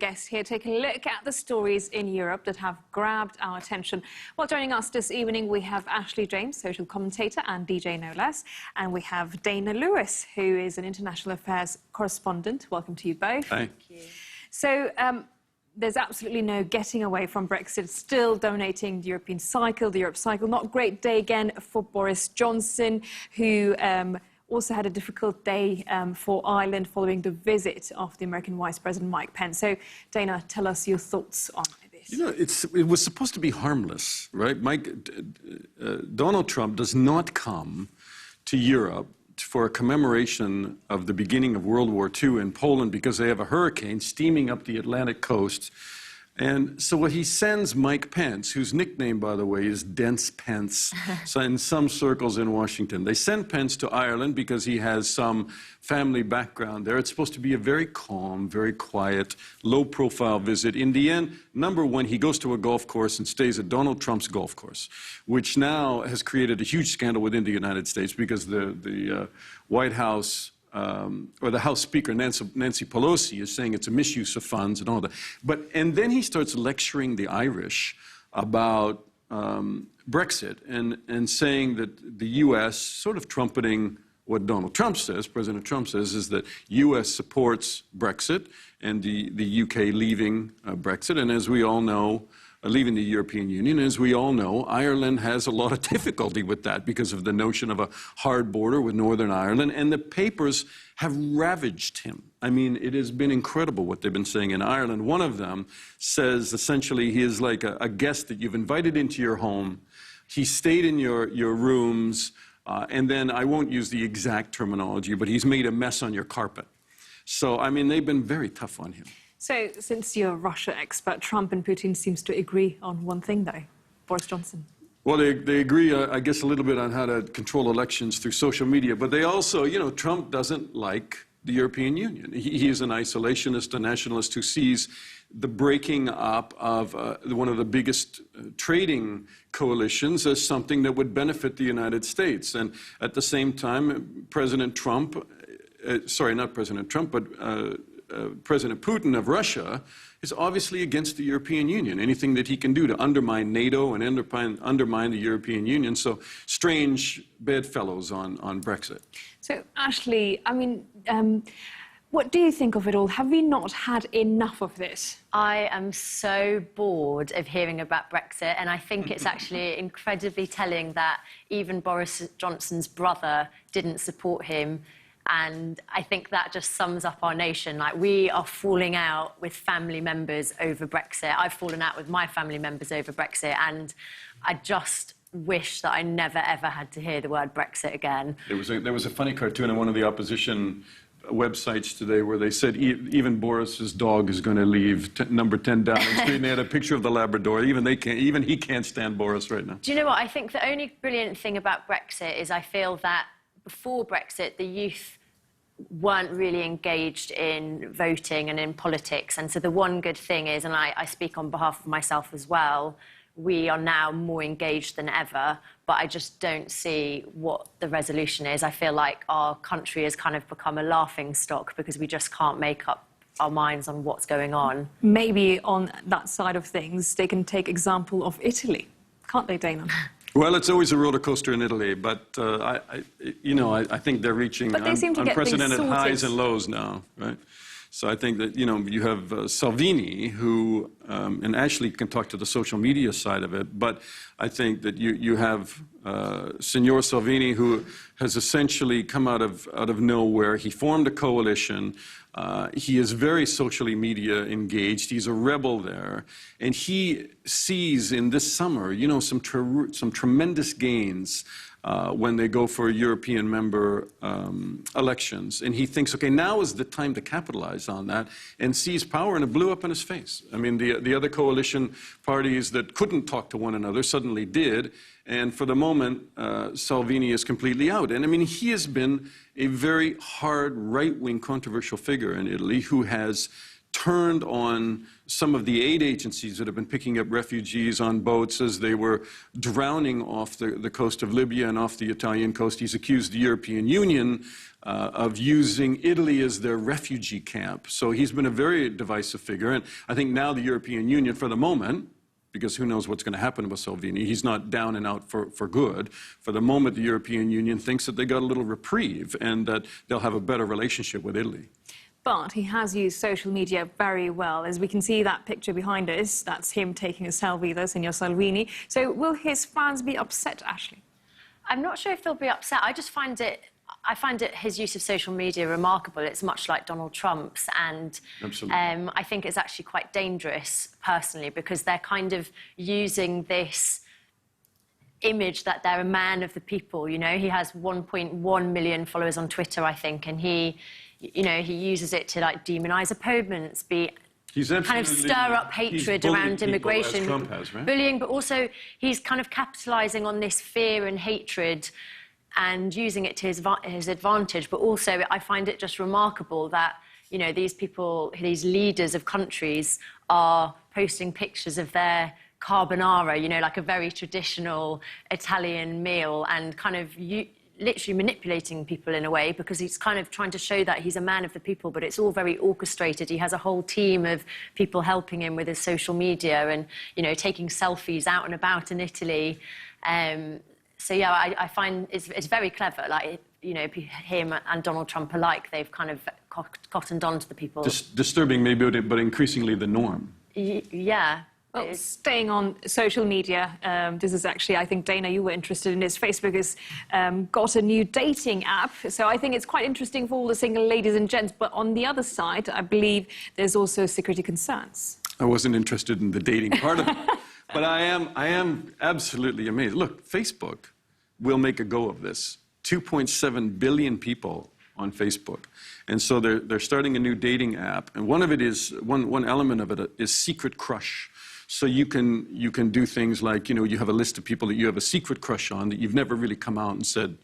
guest here, taking a look at the stories in Europe that have grabbed our attention. Well, joining us this evening, we have Ashley James, social commentator and DJ no less, and we have Dana Lewis, who is an international affairs correspondent. Welcome to you both. Hi. Thank you. So, there's absolutely no getting away from Brexit, still dominating the European cycle, the Europe cycle. Not a great day again for Boris Johnson, who also had a difficult day for Ireland following the visit of the American Vice President Mike Pence. So, Dana, tell us your thoughts on this. You know, it was supposed to be harmless, right? Donald Trump does not come to Europe for a commemoration of the beginning of World War II in Poland because they have a hurricane steaming up the Atlantic coast. And so what he sends Mike Pence, whose nickname, by the way, is Dense Pence, so in some circles in Washington. They send Pence to Ireland because he has some family background there. It's supposed to be a very calm, very quiet, low-profile visit. In the end, number one, he goes to a golf course and stays at Donald Trump's golf course, which now has created a huge scandal within the United States because the White House or the House Speaker, Nancy Pelosi, is saying it's a misuse of funds and all that. And then he starts lecturing the Irish about Brexit and saying that the U.S., sort of trumpeting what Donald Trump says, President Trump says, is that U.S. supports Brexit and the U.K. leaving Brexit. And as we all know, leaving the European Union. As we all know, Ireland has a lot of difficulty with that because of the notion of a hard border with Northern Ireland, and the papers have ravaged him. I mean, it has been incredible what they've been saying in Ireland. One of them says essentially he is like a guest that you've invited into your home. He stayed in your rooms, and then I won't use the exact terminology, but he's made a mess on your carpet. So, I mean, they've been very tough on him. So, since you're a Russia expert, Trump and Putin seems to agree on one thing, though. Boris Johnson. Well, they agree, I guess, a little bit on how to control elections through social media. But they also, you know, Trump doesn't like the European Union. He is an isolationist, a nationalist who sees the breaking up of one of the biggest trading coalitions as something that would benefit the United States. And at the same time, President Trump, sorry, not President Trump, but President Putin of Russia is obviously against the European Union. Anything that he can do to undermine NATO and undermine the European Union. So strange bedfellows on Brexit. So, Ashley, I mean, what do you think of it all? Have we not had enough of this? I am so bored of hearing about Brexit, and I think it's actually incredibly telling that even Boris Johnson's brother didn't support him. And I think that just sums up our nation. Like, we are falling out with family members over Brexit. I've fallen out with my family members over Brexit, and I just wish that I never, ever had to hear the word Brexit again. There was a funny cartoon on one of the opposition websites today where they said even Boris's dog is going to leave number 10 Downing Street, and they had a picture of the Labrador. Even he can't stand Boris right now. Do you know what? I think the only brilliant thing about Brexit is I feel that before Brexit, the youth weren't really engaged in voting and in politics. And so the one good thing is, and I speak on behalf of myself as well, we are now more engaged than ever, but I just don't see what the resolution is. I feel like our country has kind of become a laughing stock because we just can't make up our minds on what's going on. Maybe on that side of things, they can take example of Italy, can't they, Dana? Well, it's always a roller coaster in Italy, but I think they're reaching unprecedented highs and lows now, right? So I think that, you know, you have Salvini, who, and Ashley can talk to the social media side of it, but I think that you have Signor Salvini, who has essentially come out of nowhere. He formed a coalition. He is very socially media engaged. He's a rebel there. And he sees in this summer, you know, some tremendous gains when they go for European member elections. And he thinks, okay, now is the time to capitalize on that, and seize power, and it blew up in his face. I mean, the other coalition parties that couldn't talk to one another suddenly did. And for the moment, Salvini is completely out. And I mean, he has been a very hard, right-wing, controversial figure in Italy who has turned on some of the aid agencies that have been picking up refugees on boats as they were drowning off the coast of Libya and off the Italian coast. He's accused the European Union of using Italy as their refugee camp. So he's been a very divisive figure. And I think now the European Union, for the moment, because who knows what's going to happen with Salvini, he's not down and out for good. For the moment, the European Union thinks that they got a little reprieve and that they'll have a better relationship with Italy. But he has used social media very well. As we can see that picture behind us, that's him taking a selfie with Signor Salvini. So will his fans be upset, Ashley? I'm not sure if they'll be upset. I find his use of social media remarkable. It's much like Donald Trump's, and I think it's actually quite dangerous, personally, because they're kind of using this image that they're a man of the people, you know? He has 1.1 million followers on Twitter, I think, and he uses it to, like, demonise opponents, kind of stir up hatred around immigration, as Trump has, right? bullying, but also he's kind of capitalising on this fear and hatred and using it to his advantage. But also, I find it just remarkable that, you know, these people, these leaders of countries are posting pictures of their carbonara, you know, like a very traditional Italian meal, and kind of literally manipulating people in a way, because he's kind of trying to show that he's a man of the people, but it's all very orchestrated. He has a whole team of people helping him with his social media and, you know, taking selfies out and about in Italy. So, yeah, I find it's very clever. Like, you know, him and Donald Trump alike, they've kind of cottoned on to the people. Disturbing maybe, but increasingly the norm. Yeah. Well, staying on social media, this is actually, I think, Dana, you were interested in this. Facebook has got a new dating app. So I think it's quite interesting for all the single ladies and gents. But on the other side, I believe there's also security concerns. I wasn't interested in the dating part of it. But I am absolutely amazed. Look, Facebook will make a go of this. 2.7 billion people on Facebook. And so they're starting a new dating app. And one of it is, one element of it is secret crush. So you can do things like, you know, you have a list of people that you have a secret crush on that you've never really come out and said,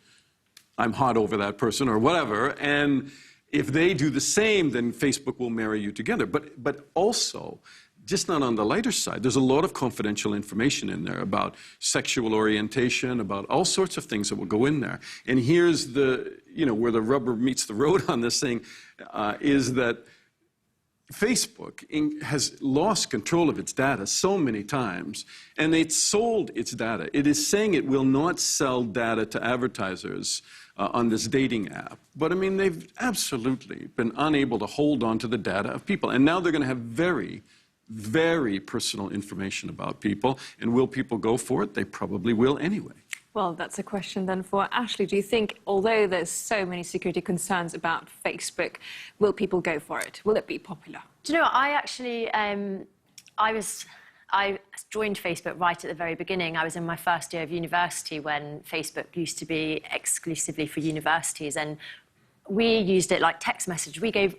I'm hot over that person or whatever. And if they do the same, then Facebook will marry you together. But also, just not on the lighter side, there's a lot of confidential information in there about sexual orientation, about all sorts of things that will go in there. And here's the, you know, where the rubber meets the road on this thing, is that Facebook has lost control of its data so many times, and it's sold its data. It is saying it will not sell data to advertisers on this dating app. But, I mean, they've absolutely been unable to hold on to the data of people. And now they're going to have very, very personal information about people. And will people go for it? They probably will anyway. Well, that's a question then for Ashley. Do you think, although there's so many security concerns about Facebook, will people go for it? Will it be popular? Do you know what? I actually, I joined Facebook right at the very beginning. I was in my first year of university when Facebook used to be exclusively for universities, and we used it like text message. We gave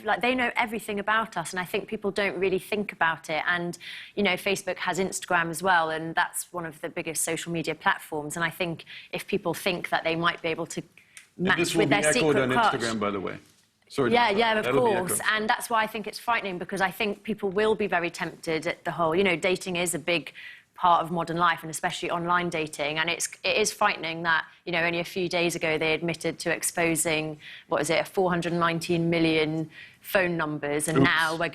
like, they know everything about us, and I think people don't really think about it. And, you know, Facebook has Instagram as well, and that's one of the biggest social media platforms. And I think if people think that they might be able to match with their secret crush... This will be echoed on Instagram, by the way. Sorry, yeah, of course. And that's why I think it's frightening, because I think people will be very tempted at the whole... You know, dating is a big part of modern life, and especially online dating. And it is frightening that, you know, only a few days ago they admitted to exposing, 419 million phone numbers, and now we're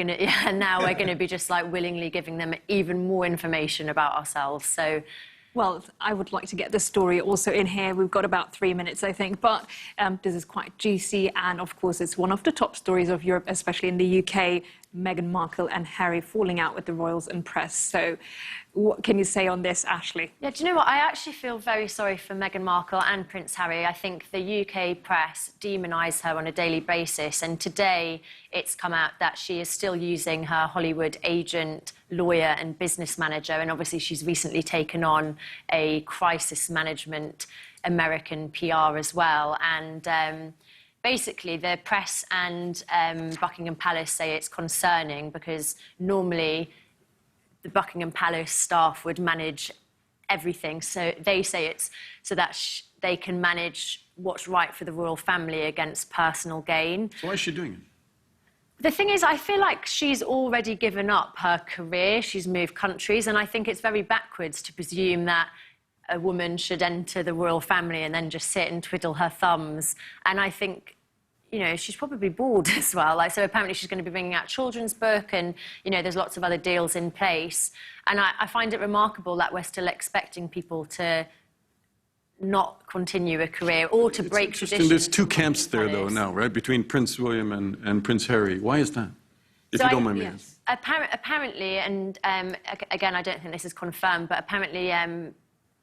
gonna be just like willingly giving them even more information about ourselves. So, well, I would like to get this story also in here. We've got about 3 minutes, I think, but this is quite juicy, and of course it's one of the top stories of Europe, especially in the UK. Meghan Markle and Harry falling out with the royals and press. So what can you say on this, Ashley? Yeah, do you know what? I actually feel very sorry for Meghan Markle and Prince Harry. I think the UK press demonise her on a daily basis, and today it's come out that she is still using her Hollywood agent, lawyer and business manager, and obviously she's recently taken on a crisis management American PR as well. And basically, the press and Buckingham Palace say it's concerning because normally the Buckingham Palace staff would manage everything. So they say it's so that they can manage what's right for the royal family against personal gain. So why is she doing it? The thing is, I feel like she's already given up her career. She's moved countries, and I think it's very backwards to presume that a woman should enter the royal family and then just sit and twiddle her thumbs. And I think, you know, she's probably bored as well. Like, so apparently she's going to be bringing out a children's book, and, you know, there's lots of other deals in place. And I find it remarkable that we're still expecting people to not continue a career or to break tradition. There's two camps there, though, now, right, between Prince William and Prince Harry. Why is that? If you don't mind me asking. Apparently, and again, I don't think this is confirmed, but apparently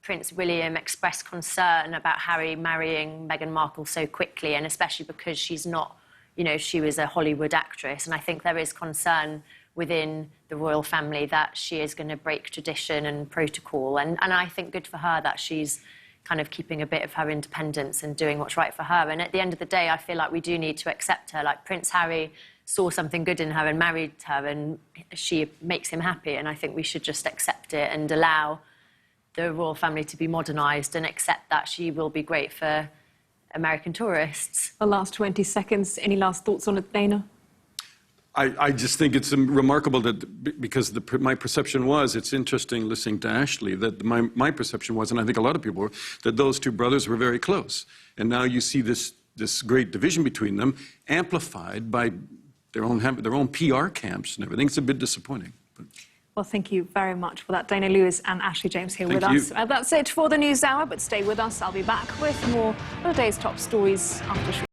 Prince William expressed concern about Harry marrying Meghan Markle so quickly, and especially because she's not, you know, she was a Hollywood actress. And I think there is concern within the royal family that she is going to break tradition and protocol. And I think good for her that she's kind of keeping a bit of her independence and doing what's right for her. And at the end of the day, I feel like we do need to accept her. Like, Prince Harry saw something good in her and married her, and she makes him happy. And I think we should just accept it and allow the royal family to be modernised and accept that she will be great for American tourists. The last 20 seconds, any last thoughts on it, Dana? I just think it's remarkable that, because my perception was, it's interesting listening to Ashley, that my perception was, and I think a lot of people were, that those two brothers were very close. And now you see this great division between them, amplified by their own PR camps and everything. It's a bit disappointing. But. Well, thank you very much for that, Dana Lewis and Ashley James here with us. That's it for the News Hour, but stay with us. I'll be back with more of the day's top stories after a short